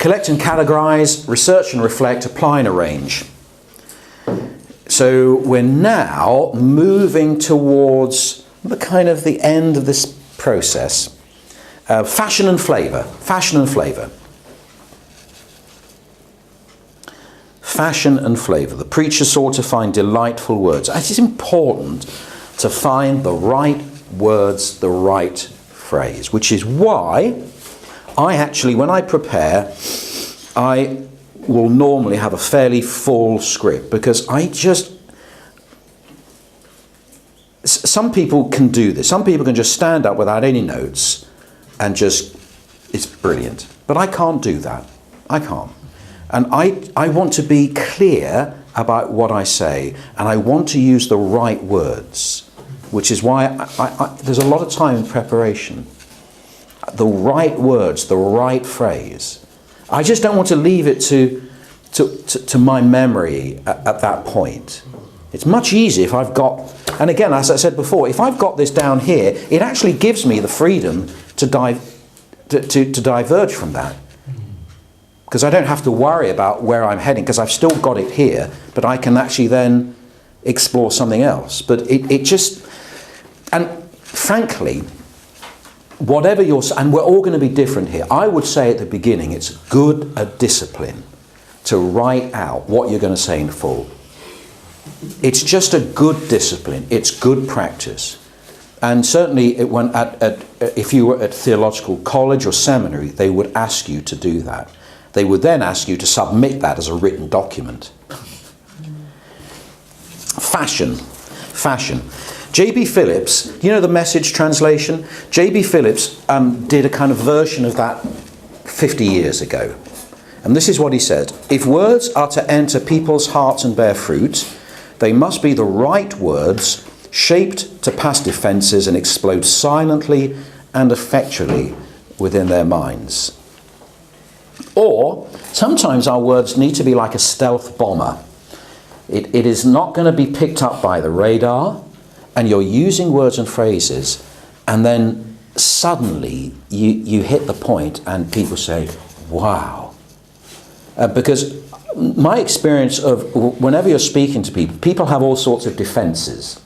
collect and categorize, research and reflect, apply and arrange. So we're now moving towards the kind of the end of this process. Fashion and flavour. Fashion and flavour. Fashion and flavour. The preacher sought to find delightful words. It is important to find the right words, the right phrase, which is why I actually, when I prepare, I will normally have a fairly full script, because some people can do this. Some people can just stand up without any notes and it's brilliant. But I can't do that. I can't. And I want to be clear about what I say, and I want to use the right words, which is why there's a lot of time in preparation. The right words, the right phrase. I just don't want to leave it to my memory at that point. It's much easier if I've got, and again, as I said before, if I've got this down here, it actually gives me the freedom to diverge from that. Because I don't have to worry about where I'm heading, because I've still got it here, but I can actually then explore something else. But it just, and frankly, whatever you're, and we're all going to be different here. I would say at the beginning, it's good a discipline to write out what you're going to say in full. It's just a good discipline. It's good practice. And certainly if you were at theological college or seminary, they would ask you to do that. They would then ask you to submit that as a written document. Fashion. J.B. Phillips, you know the Message translation? J.B. Phillips did a kind of version of that 50 years ago. And this is what he said. If words are to enter people's hearts and bear fruit, they must be the right words, shaped to pass defences and explode silently and effectually within their minds. Or, sometimes our words need to be like a stealth bomber. It is not going to be picked up by the radar, and you're using words and phrases, and then suddenly you hit the point and people say, wow. Because my experience of whenever you're speaking to people have all sorts of defences.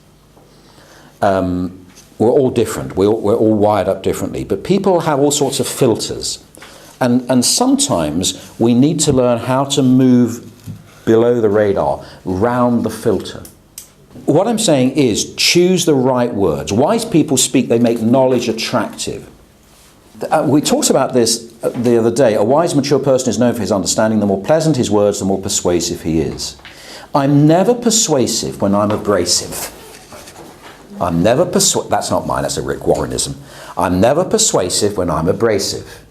We're all different. We're all wired up differently. But people have all sorts of filters. And sometimes we need to learn how to move below the radar, round the filter. What I'm saying is choose the right words. Wise people speak, they make knowledge attractive. We talked about this the other day. A wise, mature person is known for his understanding. The more pleasant his words, the more persuasive he is. I'm never persuasive when I'm abrasive. I'm never that's not mine, that's a Rick Warrenism. I'm never persuasive when I'm abrasive.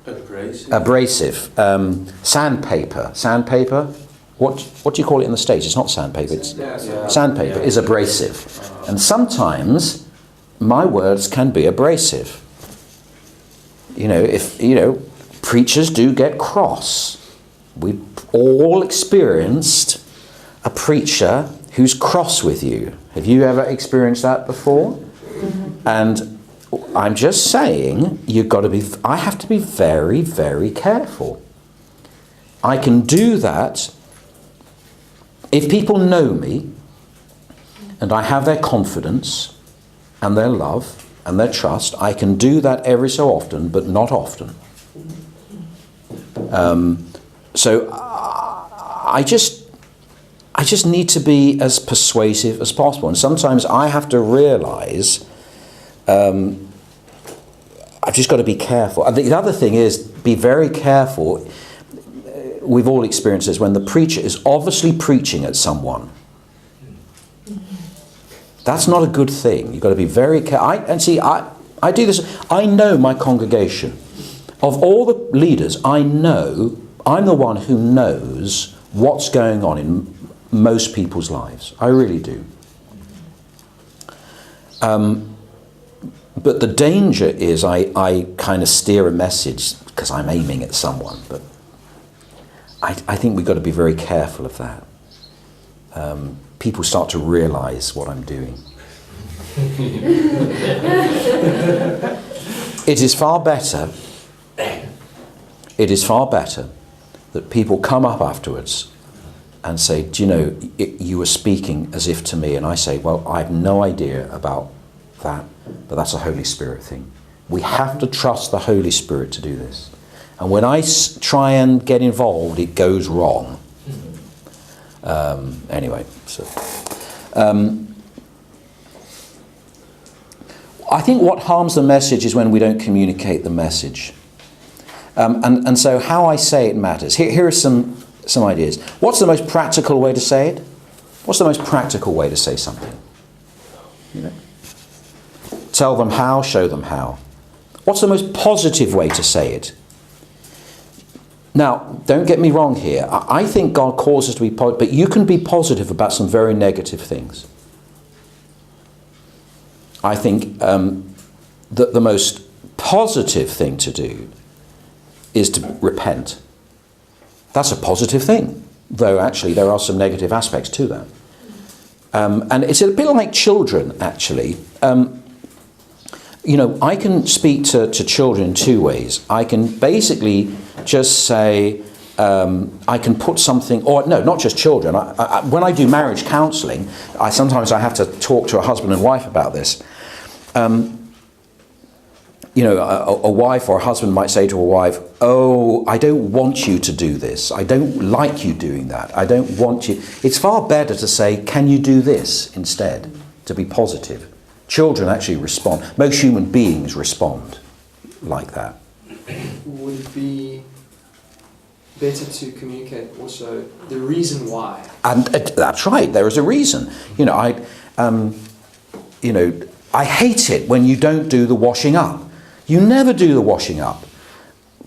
Abrasive. Sandpaper. What do you call it in the States? It's not sandpaper. It's sandpaper is abrasive. And sometimes my words can be abrasive. Preachers do get cross. We've all experienced a preacher who's cross with you. Have you ever experienced that before? And I'm just saying, I have to be very, very careful. I can do that if people know me and I have their confidence and their love and their trust. I can do that every so often, but not often. So I just need to be as persuasive as possible. And sometimes I have to realise I've just got to be careful. And the other thing is, be very careful. We've all experienced this when the preacher is obviously preaching at someone. That's not a good thing. You've got to be very careful. I do this. I know my congregation. Of all the leaders, I know I'm the one who knows what's going on in most people's lives. I really do. But the danger is I kind of steer a message because I'm aiming at someone. But I think we've got to be very careful of that. People start to realise what I'm doing. It is far better It is far better that people come up afterwards and say, do you know, you were speaking as if to me, and I say, well, I have no idea about that, but that's a Holy Spirit thing. We have to trust the Holy Spirit to do this. And when I try and get involved, it goes wrong. Anyway, so I think what harms the message is when we don't communicate the message. And so how I say it matters. Here are some ideas. What's the most practical way to say it? What's the most practical way to say something? You know? Tell them how, show them how. What's the most positive way to say it? Now, don't get me wrong here. I think God calls us to be positive, but you can be positive about some very negative things. I think that the most positive thing to do is to repent. That's a positive thing, though actually there are some negative aspects to that. And it's a bit like children, actually. You know, I can speak to children in two ways. I can basically just say, I can put something, or no, not just children. When I do marriage counselling, sometimes I have to talk to a husband and wife about this. You know, a wife or a husband might say to a wife, oh, I don't want you to do this. I don't like you doing that. I don't want you. It's far better to say, can you do this instead, to be positive. Children actually respond. Most human beings respond like that. Would it be better to communicate also the reason why? And that's right. There is a reason. You know, I hate it when you don't do the washing up. You never do the washing up.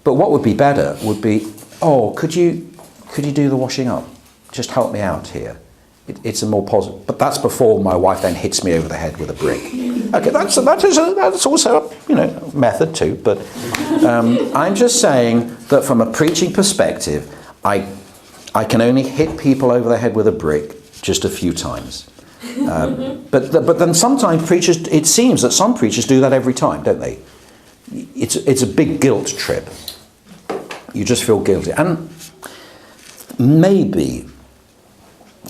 But what would be better would be, oh, could you do the washing up? Just help me out here. It's a more positive. But that's before my wife then hits me over the head with a brick. Okay, that's also a method too. But I'm just saying that from a preaching perspective, I can only hit people over the head with a brick just a few times. But then sometimes preachers, it seems that some preachers do that every time, don't they? It's a big guilt trip. You just feel guilty. And maybe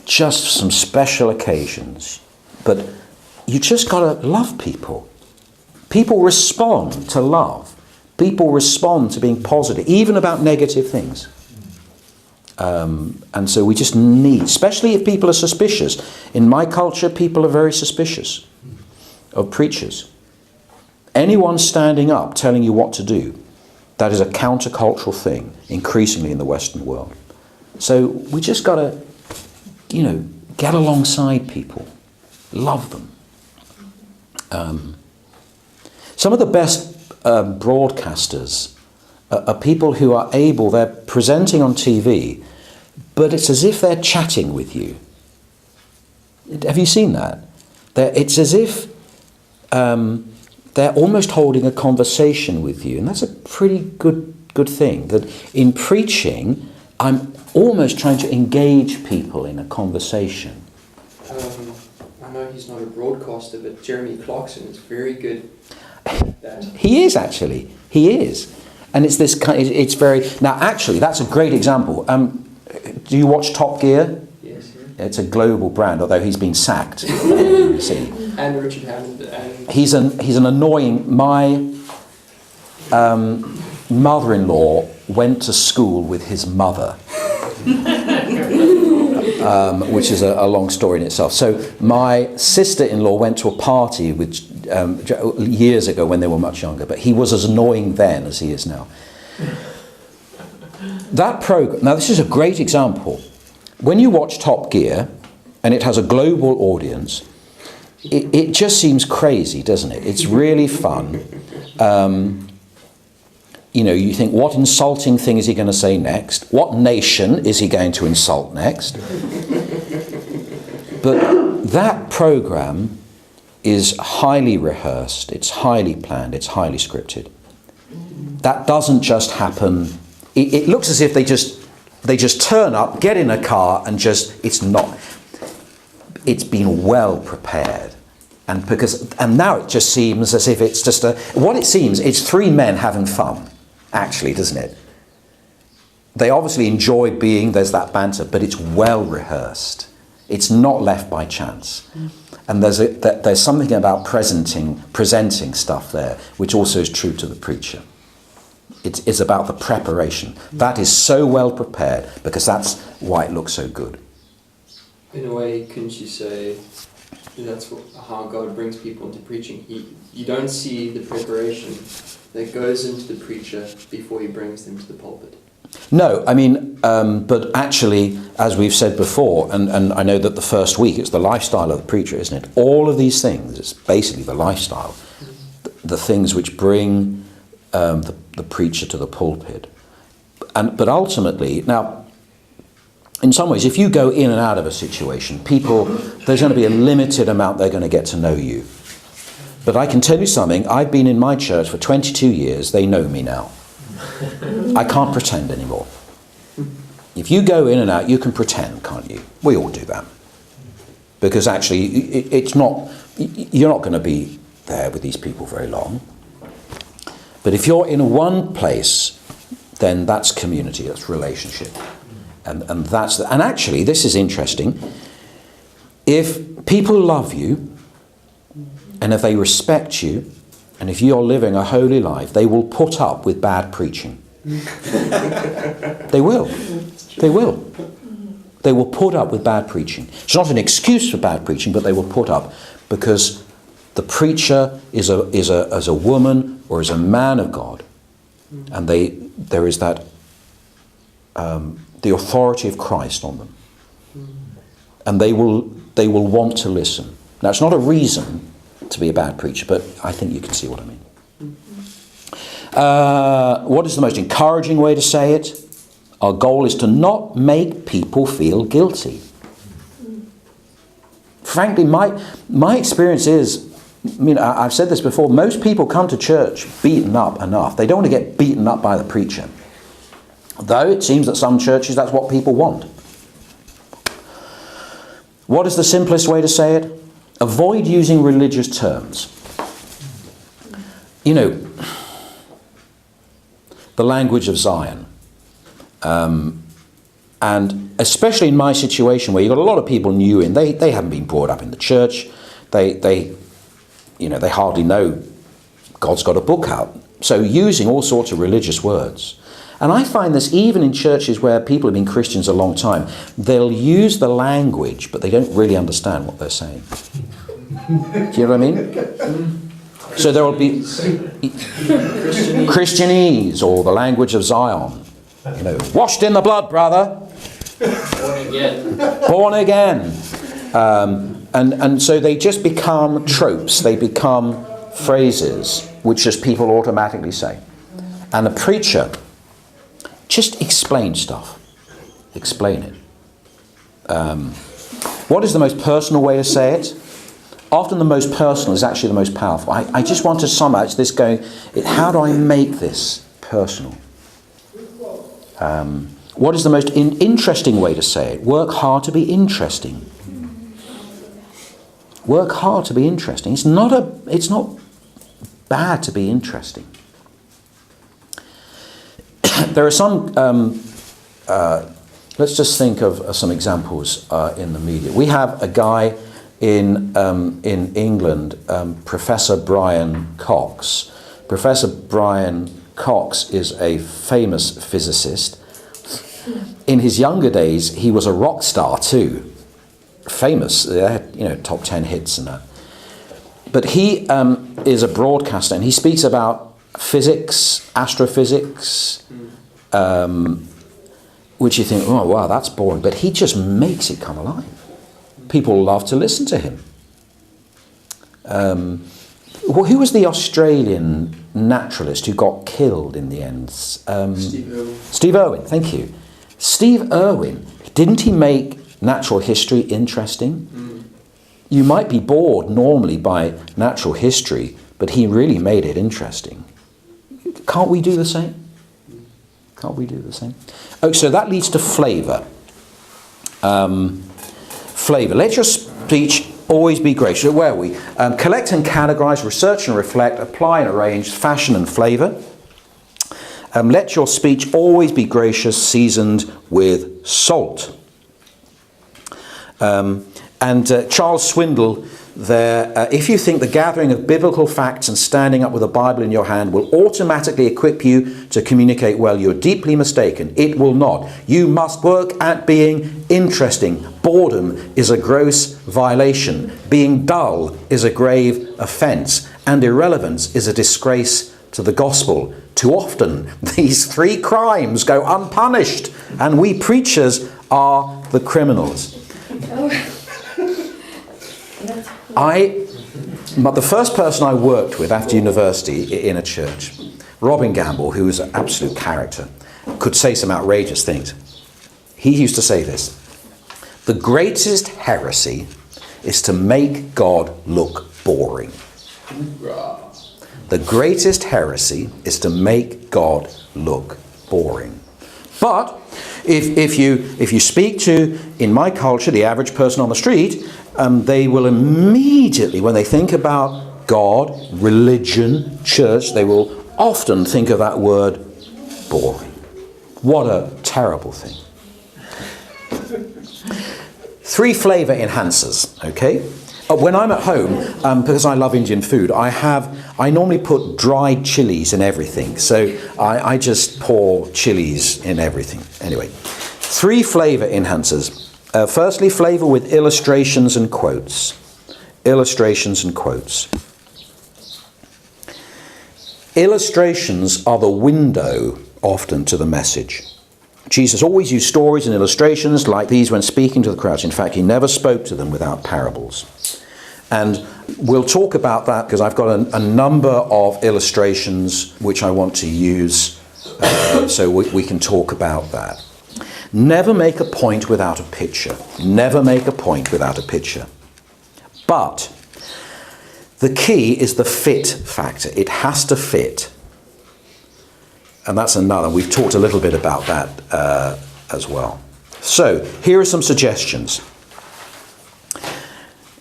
just some special occasions, but you just got to love people. People respond to love. People respond to being positive, even about negative things. And so we just need, especially if people are suspicious. In my culture, people are very suspicious of preachers. Anyone standing up telling you what to do, that is a countercultural thing, increasingly in the Western world. So we just got to, get alongside people, love them. Some of the best broadcasters are people who are able, they're presenting on TV, but it's as if they're chatting with you. Have you seen that? It's as if they're almost holding a conversation with you, and that's a pretty good thing. That in preaching, I'm almost trying to engage people in a conversation. I know he's not a broadcaster, but Jeremy Clarkson is very good at that. He is actually. He is. And it's this kind. It's very. Now, actually, that's a great example. Do you watch Top Gear? Yes. It's a global brand, although he's been sacked. See. And Richard Hammond. And He's an annoying. My mother-in-law went to school with his mother, which is a long story in itself. So my sister-in-law went to a party with years ago when they were much younger, but he was as annoying then as he is now. That program, now this is a great example. When you watch Top Gear, and it has a global audience, it just seems crazy, doesn't it? It's really fun. You think, what insulting thing is he going to say next? What nation is he going to insult next? But that program is highly rehearsed, it's highly planned, it's highly scripted. That doesn't just happen. It looks as if they just turn up, get in a car, and it's not. It's been well prepared. And now it just seems as if it's just what it seems, it's three men having fun, actually, doesn't it? they obviously enjoy being, there's that banter, but it's well rehearsed. It's not left by chance. And there's something about presenting stuff there, which also is true to the preacher. It's about the preparation. That is so well prepared, because that's why it looks so good. In a way, couldn't you say that's how God brings people into preaching? You don't see the preparation that goes into the preacher before he brings them to the pulpit. No, I mean, but actually, as we've said before, and I know that the first week, it's the lifestyle of the preacher, isn't it? All of these things, it's basically the lifestyle, the things which bring the preacher to the pulpit. But ultimately, now, in some ways, if you go in and out of a situation, there's going to be a limited amount they're going to get to know you. But I can tell you something, I've been in my church for 22 years, they know me now. I can't pretend anymore. If you go in and out, you can pretend, can't you? We all do that. Because actually, you're not going to be there with these people very long. But if you're in one place, then that's community, that's relationship. And actually, this is interesting. If people love you, and if they respect you, and if you're living a holy life, they will put up with bad preaching. They will. They will. They will put up with bad preaching. It's not an excuse for bad preaching, but they will put up, because the preacher is a woman or is a man of God, and there is that the authority of Christ on them, and they will want to listen. Now, it's not a reason to be a bad preacher, but I think you can see what I mean. What is the most encouraging way to say it? Our goal is to not make people feel guilty. Frankly, my experience is, I've said this before, most people come to church beaten up enough. They don't want to get beaten up by the preacher. Though it seems that some churches, that's what people want. What is the simplest way to say it? Avoid using religious terms. The language of Zion. And especially in my situation, where you've got a lot of people new in, they haven't been brought up in the church. They hardly know God's got a book out. So using all sorts of religious words. And I find this even in churches where people have been Christians a long time. They'll use the language, but they don't really understand what they're saying. Do you know what I mean? So there will be Christianese, or the language of Zion. Washed in the blood, brother. Born again. Born again. And so they just become tropes. They become phrases which just people automatically say. And the preacher just explain stuff. Explain it. What is the most personal way to say it? Often the most personal is actually the most powerful. I just want to summarize this going, how do I make this personal? What is the most interesting way to say it? Work hard to be interesting. Work hard to be interesting. It's not bad to be interesting. There are some, let's just think of some examples in the media. We have a guy in England, Professor Brian Cox. Professor Brian Cox is a famous physicist. In his younger days, he was a rock star too. Famous, top 10 hits and that. But he is a broadcaster, and he speaks about physics, astrophysics, which you think, oh wow, that's boring. But he just makes it come alive. People love to listen to him. Who was the Australian naturalist who got killed in the end? Steve Irwin. Steve Irwin, thank you. Steve Irwin, didn't he make natural history interesting? You might be bored normally by natural history, but he really made it interesting. Can't we do the same? Can't we do the same? Oh, so that leads to flavour. Flavour. Let your speech always be gracious. Where are we? Collect and categorise, research and reflect, apply and arrange, fashion and flavour. Let your speech always be gracious, seasoned with salt. Charles Swindoll there, if you think the gathering of biblical facts and standing up with a Bible in your hand will automatically equip you to communicate well, you're deeply mistaken. It will not. You must work at being interesting. Boredom is a gross violation. Being dull is a grave offence. And irrelevance is a disgrace to the gospel. Too often, these three crimes go unpunished, and we preachers are the criminals. But the first person I worked with after university in a church, Robin Gamble, who was an absolute character, could say some outrageous things. He used to say this: the greatest heresy is to make God look boring. The greatest heresy is to make God look boring. But if you speak to, in my culture, the average person on the street, they will immediately, when they think about God, religion, church, they will often think of that word boring. What a terrible thing. 3 flavour enhancers, okay? When I'm at home, because I love Indian food, I normally put dried chilies in everything. So I just pour chilies in everything. Anyway, 3 flavour enhancers. Firstly, flavour with illustrations and quotes. Illustrations and quotes. Illustrations are the window often to the message. Jesus always used stories and illustrations like these when speaking to the crowds. In fact, he never spoke to them without parables. And we'll talk about that because I've got a number of illustrations which I want to use, so we can talk about that. Never make a point without a picture. Never make a point without a picture. But the key is the fit factor. It has to fit. And that's another. We've talked a little bit about that as well. So here are some suggestions.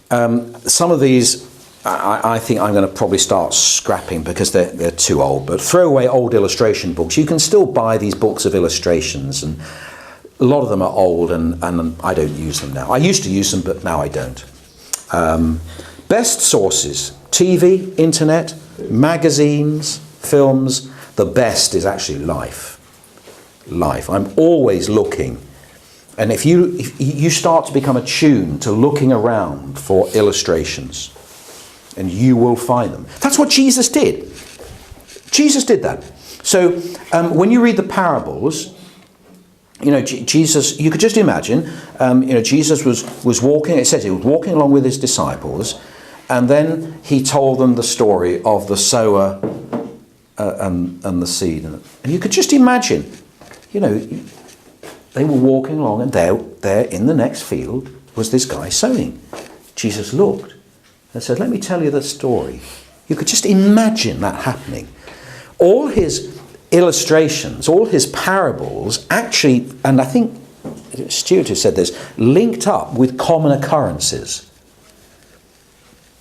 Some of these I think I'm going to probably start scrapping because they're too old. But throw away old illustration books. You can still buy these books of illustrations, and a lot of them are old, and I don't use them now. I used to use them, but now I don't. Best sources: TV, internet, magazines, films. The best is actually life. Life. I'm always looking. And if you start to become attuned to looking around for illustrations, and you will find them. That's what Jesus did. Jesus did that. So when you read the parables, Jesus, you could just imagine, Jesus was walking, it says he was walking along with his disciples, and then he told them the story of the sower and the seed. And you could just imagine, they were walking along, and there in the next field was this guy sowing. Jesus looked and said, "Let me tell you the story." You could just imagine that happening. All his illustrations, all his parables actually, and I think Stuart has said this, linked up with common occurrences.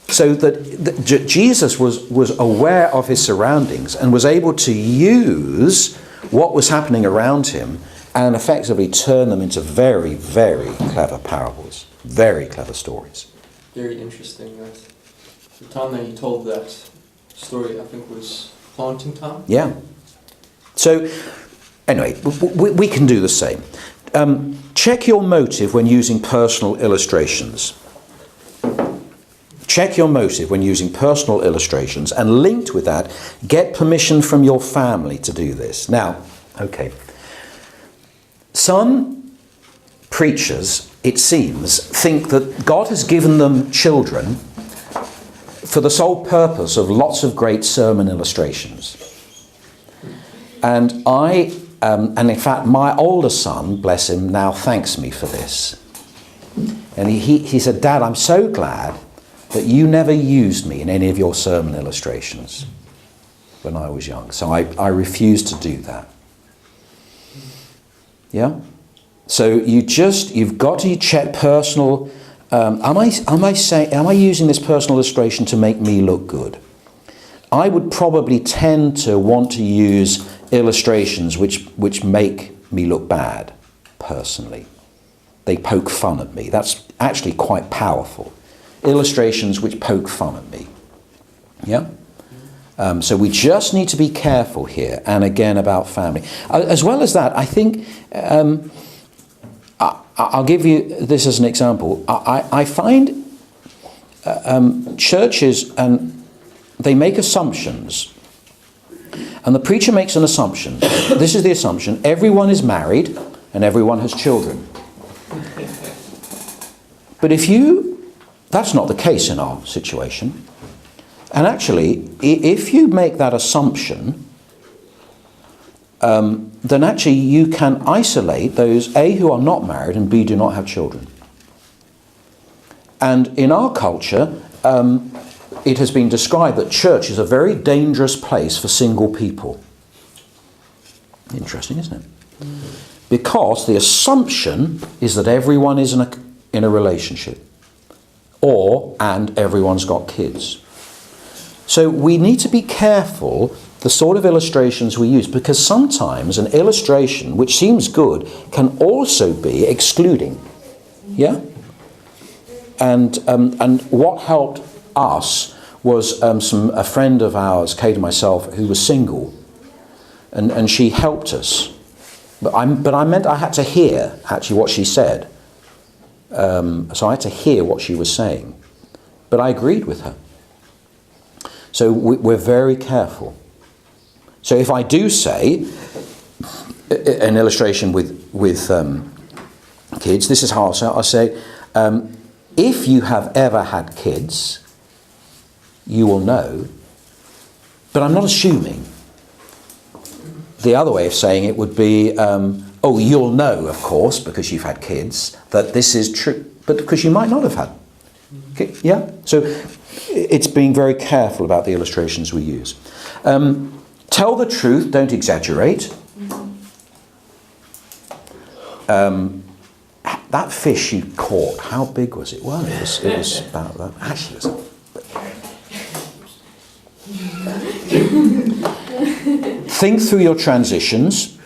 So that Jesus was aware of his surroundings and was able to use what was happening around him and effectively turn them into very, very clever parables, very clever stories. Very interesting. That the time that he told that story, I think, was planting time. Yeah. So, anyway, we can do the same. Check your motive when using personal illustrations. Check your motive when using personal illustrations, and linked with that, get permission from your family to do this. Now, okay. Some preachers, it seems, think that God has given them children for the sole purpose of lots of great sermon illustrations. And and in fact, my older son, bless him, now thanks me for this. And he said, "Dad, I'm so glad that you never used me in any of your sermon illustrations when I was young. So I refused to do that." Yeah? So you've got to check personal. Am I using this personal illustration to make me look good? I would probably tend to want to use illustrations which make me look bad, personally. They poke fun at me. That's actually quite powerful. Illustrations which poke fun at me. Yeah? So we just need to be careful here, and again about family. As well as that, I think, I'll give you this as an example. I find churches, and they make assumptions, and the preacher makes an assumption. This is the assumption: everyone is married and everyone has children. But that's not the case in our situation. And actually, if you make that assumption, then actually you can isolate those, A, who are not married, and B, do not have children. And in our culture, it has been described that church is a very dangerous place for single people. Interesting, isn't it? Because the assumption is that everyone is in a relationship, and everyone's got kids. So we need to be careful the sort of illustrations we use, because sometimes an illustration which seems good can also be excluding. Yeah? And what helped us was a friend of ours, Kate and myself, who was single, and she helped us. But I meant I had to hear actually what she said. So I had to hear what she was saying. But I agreed with her. So we're very careful. So if I do say an illustration with kids, this is how I'll say, if you have ever had kids, you will know, but I'm not assuming. The other way of saying it would be, you'll know, of course, because you've had kids, that this is true, but because you might not have had. Okay, yeah? So it's being very careful about the illustrations we use. Tell the truth, don't exaggerate. That fish you caught, how big was it? Well, it was about that. Actually, it was think through your transitions.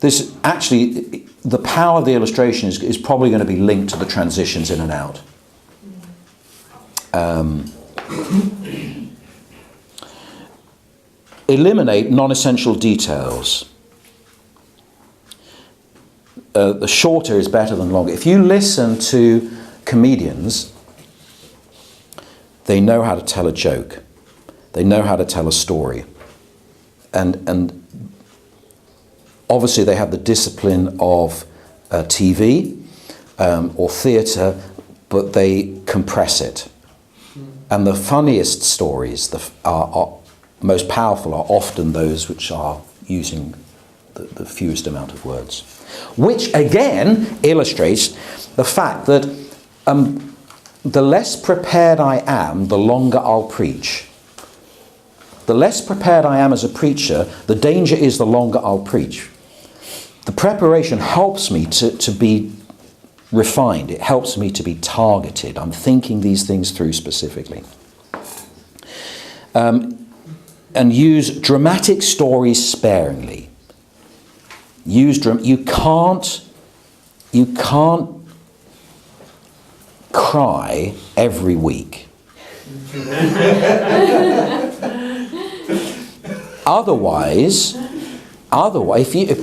This actually, the power of the illustration is probably going to be linked to the transitions in and out. Eliminate non-essential details. The shorter is better than longer. If you listen to comedians, they know how to tell a joke. They know how to tell a story. And obviously they have the discipline of TV or theatre, but they compress it. And the funniest stories, are most powerful, are often those which are using the fewest amount of words. Which again illustrates the fact that the less prepared I am, the longer I'll preach. The less prepared I am as a preacher, the danger is the longer I'll preach. The preparation helps me to be refined. It helps me to be targeted. I'm thinking these things through specifically. And use dramatic stories sparingly. You can't cry every week. Otherwise, you've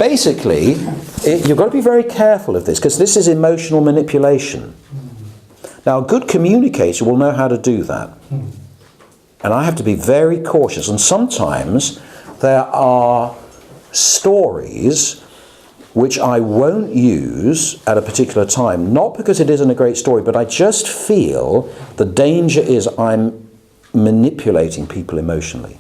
got to be very careful of this, because this is emotional manipulation. Now, a good communicator will know how to do that. And I have to be very cautious. And sometimes there are stories which I won't use at a particular time, not because it isn't a great story, but I just feel the danger is I'm manipulating people emotionally.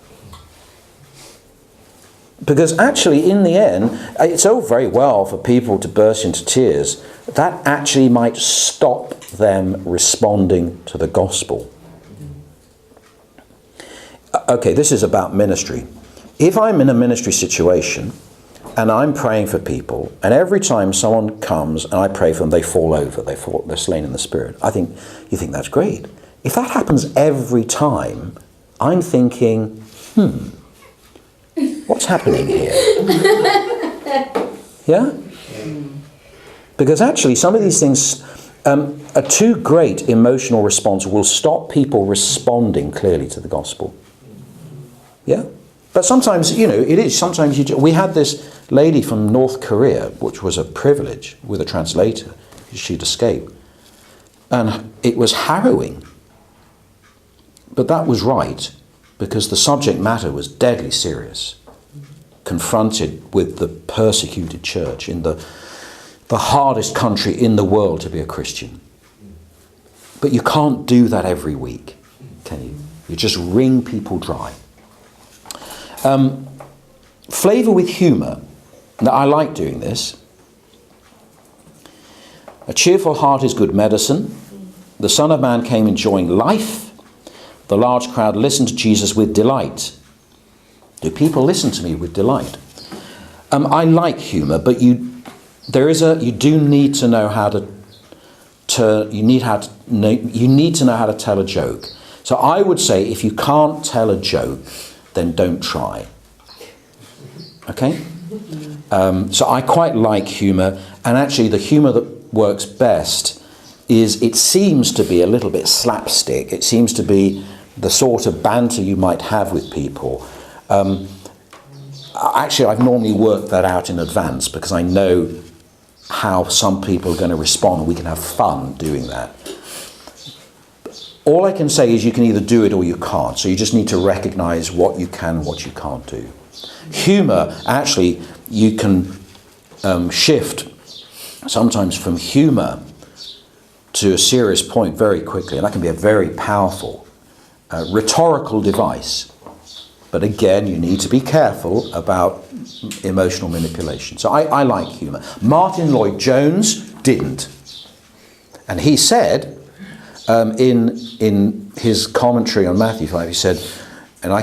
Because actually, in the end, it's all very well for people to burst into tears. That actually might stop them responding to the gospel. Okay, this is about ministry. If I'm in a ministry situation and I'm praying for people, and every time someone comes and I pray for them, they fall over, they're slain in the Spirit, you think that's great. If that happens every time, I'm thinking, What's happening here? Yeah? Because actually some of these things, a too great emotional response will stop people responding clearly to the gospel. Yeah? But sometimes, it is. Sometimes we had this lady from North Korea, which was a privilege with a translator. She'd escaped. And it was harrowing. But that was right, because the subject matter was deadly serious. Confronted with the persecuted church in the hardest country in the world to be a Christian. But you can't do that every week, can you? You just wring people dry. Flavour with humour. Now, I like doing this. A cheerful heart is good medicine. The Son of Man came enjoying life. The large crowd listened to Jesus with delight. Do people listen to me with delight? I like humour, but you do need to know how to you need to know how to tell a joke. So I would say if you can't tell a joke, then don't try. Okay? So I quite like humour, and actually the humour that works best is it seems to be a little bit slapstick. It seems to be the sort of banter you might have with people. Actually, I've normally worked that out in advance because I know how some people are going to respond. We can have fun doing that. All I can say is you can either do it or you can't. So you just need to recognise what you can, what you can't do. Humour, actually, you can shift sometimes from humour to a serious point very quickly, and that can be a very powerful rhetorical device. But again, you need to be careful about emotional manipulation. So I like humour. Martin Lloyd-Jones didn't. And he said, in his commentary on Matthew 5, he said, and I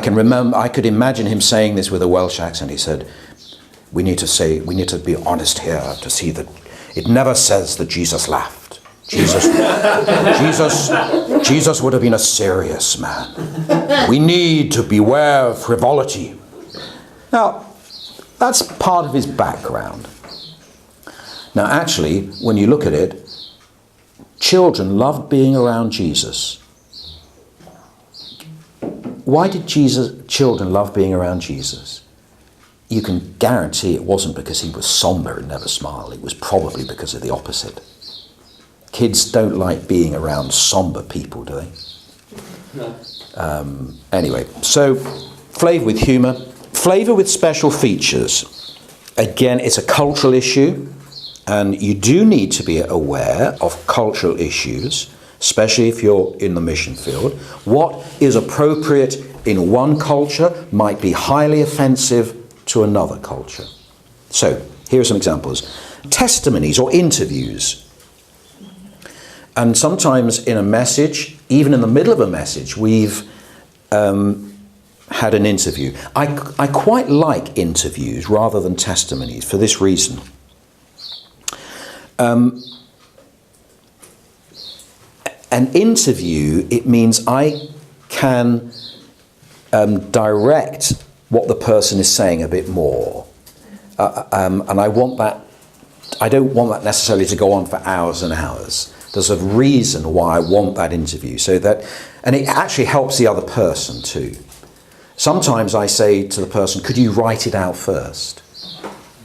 could imagine him saying this with a Welsh accent, he said, we need to be honest here to see that it never says that Jesus laughed. Jesus would have been a serious man. We need to beware of frivolity. Now, that's part of his background. Now, actually, when you look at it, children loved being around Jesus. Why did children love being around Jesus? You can guarantee it wasn't because he was somber and never smiled. It was probably because of the opposite. Kids don't like being around somber people, do they? No. Anyway, so flavour with humour. Flavour with special features. Again, it's a cultural issue, and you do need to be aware of cultural issues, especially if you're in the mission field. What is appropriate in one culture might be highly offensive to another culture. So, here are some examples. Testimonies or interviews. And sometimes in a message, even in the middle of a message, we've had an interview. I quite like interviews rather than testimonies for this reason. An interview, it means I can direct what the person is saying a bit more. And I don't want that necessarily to go on for hours and hours. There's a reason why I want that interview, and it actually helps the other person too. Sometimes I say to the person, could you write it out first?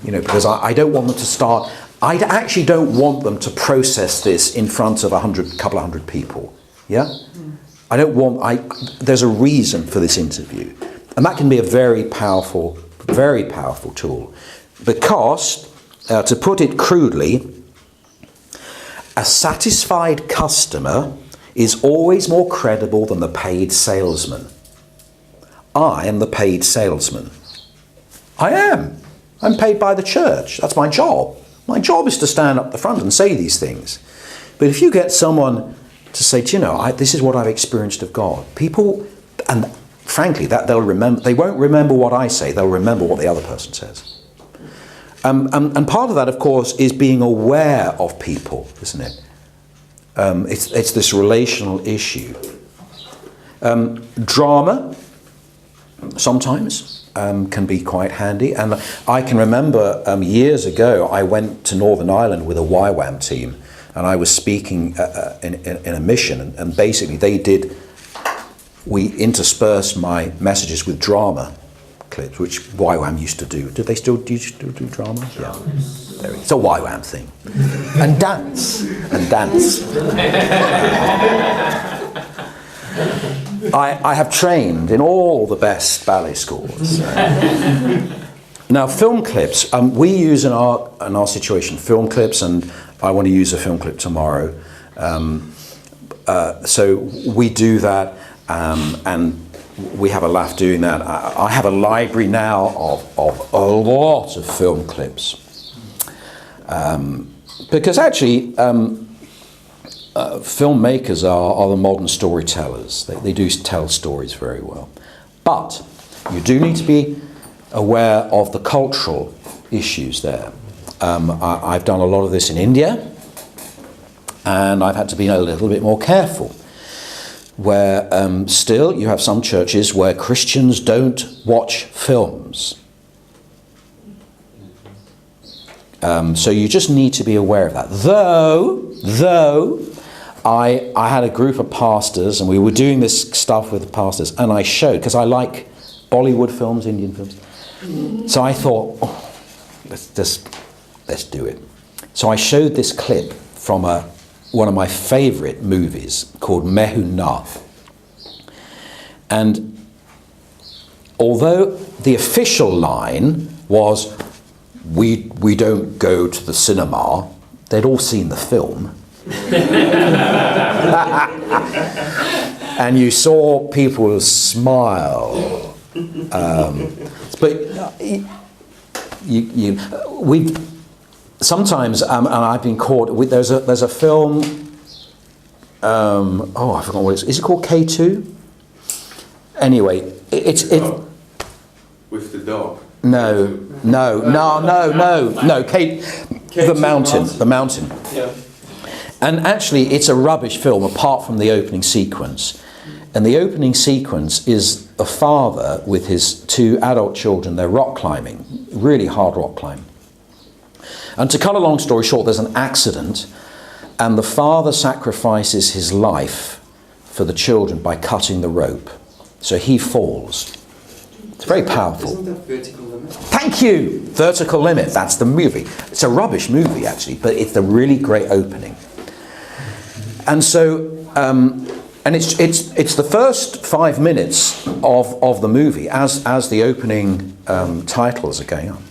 Because I don't want them to start, I actually don't want them to process this in front of couple of hundred people. Yeah? There's a reason for this interview. And that can be a very powerful tool. Because, to put it crudely, a satisfied customer is always more credible than the paid salesman. I am the paid salesman. I am. I'm paid by the church. That's my job. My job is to stand up the front and say these things. But if you get someone to say, this is what I've experienced of God, people, and frankly, that they'll remember. They won't remember what I say. They'll remember what the other person says. And part of that, of course, is being aware of people, isn't it? It's this relational issue. Drama, sometimes. can be quite handy. And I can remember years ago, I went to Northern Ireland with a YWAM team, and I was speaking in a mission, and basically we interspersed my messages with drama clips, which YWAM used to do. Do they still do drama? Yeah. It's a YWAM thing. And dance. I have trained in all the best ballet schools. Now, film clips, we use in our situation film clips, and I want to use a film clip tomorrow. So we do that, and we have a laugh doing that. I have a library now of a lot of film clips. Because actually, filmmakers are the modern storytellers. They do tell stories very well. But you do need to be aware of the cultural issues there. I've done a lot of this in India, and I've had to be a little bit more careful. Where still you have some churches where Christians don't watch films. So you just need to be aware of that. Though I had a group of pastors, and we were doing this stuff with the pastors, and I showed, because I like Bollywood films, Indian films. So I thought, let's do it. So I showed this clip from one of my favourite movies called Mehu Na. And although the official line was, we don't go to the cinema, they'd all seen the film. And you saw people smile. But we've sometimes, and I've been caught. There's a film. I forgot what it is. Is it called K2? Anyway, it's with the dog. No. K, the mountain. Yeah. And actually, it's a rubbish film apart from the opening sequence. And the opening sequence is a father with his 2 adult children. They're rock climbing, really hard rock climbing. And to cut a long story short, there's an accident, and the father sacrifices his life for the children by cutting the rope. So he falls. It's very powerful. Isn't that Vertical Limit? Thank you! Vertical Limit, that's the movie. It's a rubbish movie, actually, but it's a really great opening. And so, and it's the first 5 minutes of the movie as the opening titles are going on.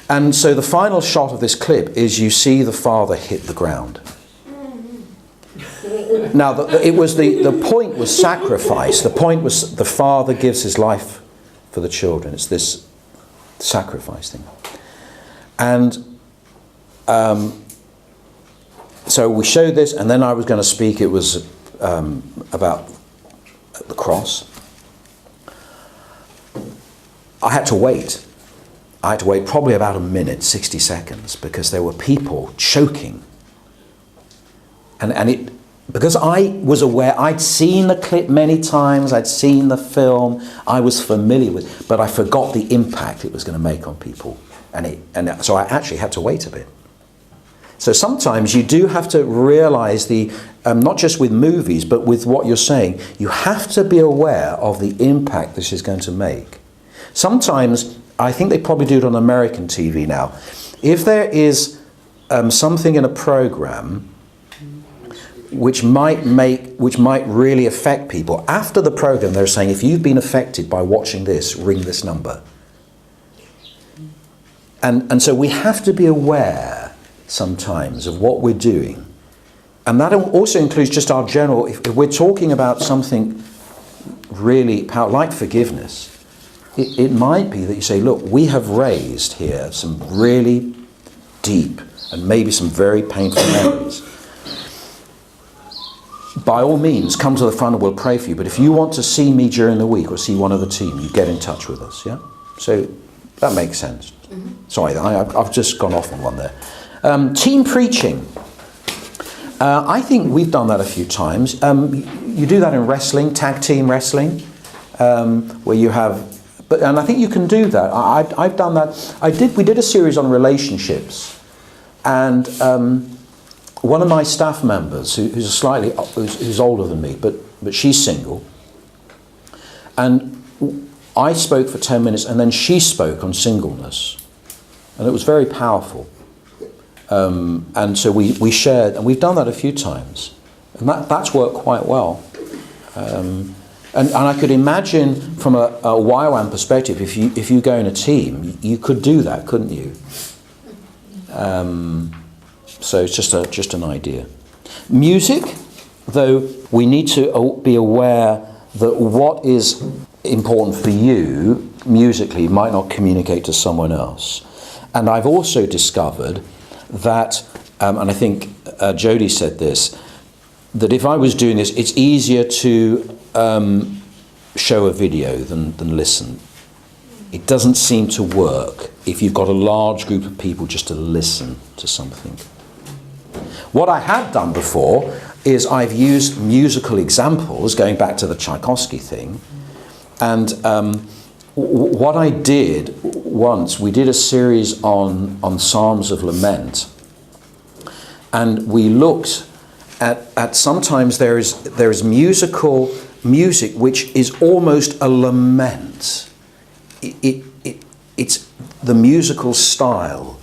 And so the final shot of this clip is you see the father hit the ground. Now, the point was sacrifice. The point was the father gives his life for the children. It's this sacrifice thing. And so we showed this, and then I was going to speak. It was about the cross. I had to wait. Probably about a minute, 60 seconds, because there were people choking. And it, because I was aware, I'd seen the clip many times, I'd seen the film, I was familiar with it, but I forgot the impact it was going to make on people. And so I actually had to wait a bit. So sometimes you do have to realise not just with movies, but with what you're saying, you have to be aware of the impact this is going to make. Sometimes, I think they probably do it on American TV now, if there is something in a programme which might really affect people, after the programme they're saying, if you've been affected by watching this, ring this number. And so we have to be aware sometimes of what we're doing. And that also includes just our general, if we're talking about something really powerful, like forgiveness, it might be that you say, look, we have raised here some really deep and maybe some very painful memories. By all means, come to the front and we'll pray for you. But if you want to see me during the week or see one of the team, you get in touch with us, yeah? So that makes sense. Mm-hmm. Sorry, I've just gone off on one there. Team preaching. I think we've done that a few times. You do that in wrestling, tag team wrestling, where you have And I think you can do that. I've done that. We did a series on relationships, and one of my staff members, who's older than me, but she's single, and I spoke for 10 minutes, and then she spoke on singleness, and it was very powerful. And so we shared, and we've done that a few times, and that's worked quite well. And I could imagine from a YWAM perspective, if you go in a team, you could do that, couldn't you? So it's just an idea. Music, though, we need to be aware that what is important for you musically might not communicate to someone else. And I've also discovered that, and I think Jodie said this, that if I was doing this, it's easier to show a video than listen. It doesn't seem to work if you've got a large group of people just to listen to something. What I have done before is I've used musical examples, going back to the Tchaikovsky thing, and what I did once, we did a series on Psalms of Lament, and we looked at sometimes there is music which is almost a lament. It's the musical style,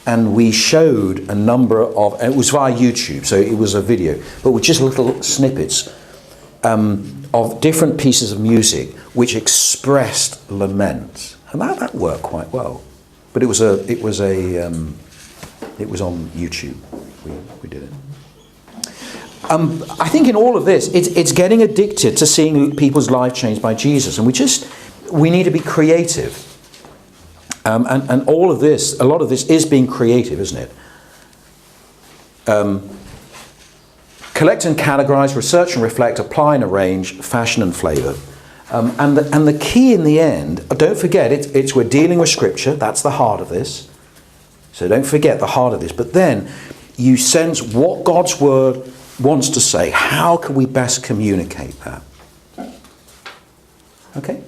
and we showed a number of, and it was via YouTube, so it was a video, but with just little snippets of different pieces of music which expressed lament, and that worked quite well. But it was on YouTube. We did it. I think in all of this, it's getting addicted to seeing people's lives changed by Jesus, and we need to be creative. And all of this, a lot of this is being creative, isn't it? Collect and categorize, research and reflect, apply and arrange, fashion and flavour. And the key in the end, don't forget, it's we're dealing with Scripture, that's the heart of this. So don't forget the heart of this. But then you sense what God's Word wants to say. How can we best communicate that? Okay?